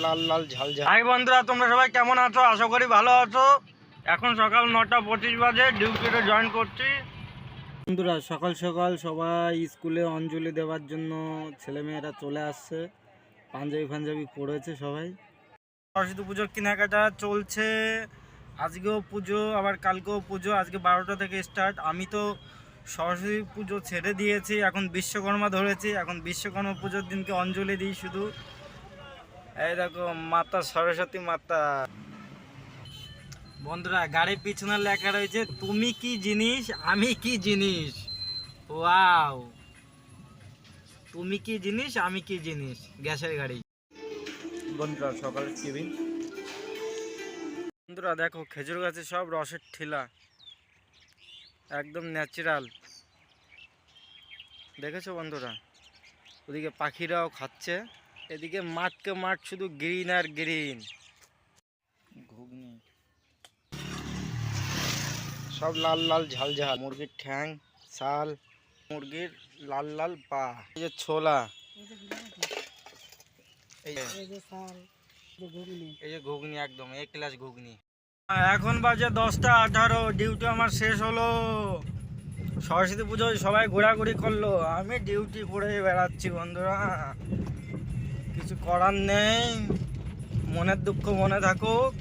লাল লাল ঝাল ঝাল। হাই বন্ধুরা, তোমরা সবাই কেমন আছো? আশা করি ভালো আছো। এখন সকাল 9:25 বাজে, ডিউটিতে জয়েন করছি। বন্ধুরা, সকাল সকাল সবাই স্কুলে অঞ্জলি দেওয়ার জন্য ছেলেমেয়েরা চলে আসছে। পাঞ্জাবি পড়েছে সবাই। সরস্বতী পুজোর কেনাকাটা চলছে। আজকেও পুজো, আবার কালকেও পুজো। আজকে 12টা থেকে স্টার্ট। আমি তো সরস্বতী পুজো ছেড়ে দিয়েছি, এখন বিশ্বকর্মা ধরেছি। এখন বিশ্বকর্মা পুজোর দিনকে অঞ্জলি দিই শুধু। এই দেখো মাতা সরস্বতী মাতা। বন্ধুরা, গাড়ির পিছনে লেখা রয়েছে তুমি কি জিনিস আমি কি জিনিস। ওয়াও, তুমি কি জিনিস আমি কি জিনিস, গ্যাসের গাড়ি। বন্ধুরা, সকালের টিফিন। বন্ধুরা দেখো, খেজুর গাছে সব রসের ঠিলা, একদম ন্যাচারাল। দেখেছো বন্ধুরা? ওদিকে পাখিরাও খাচ্ছে, এদিকে মাঠকে মাঠ শুধু গ্রিন আর গ্রিন। ঘুগনি সব লাল লাল ঝাল ঝাল। মুরগির ঠ্যাং, শাল, মুরগির লাল লাল পা। এই যে ছোলা, এই যে ঘুগনি, একদম এক ক্লাস ঘুগনি। এখন বাজে 10টা 18, ডিউটি আমার শেষ হলো। সরস্বতী পুজোয় সবাই ঘোরাঘুরি করলো, আমি ডিউটি করে বেড়াচ্ছি। বন্ধুরা, কিছু করার নেই, মনের দুঃখ মনে থাকুক।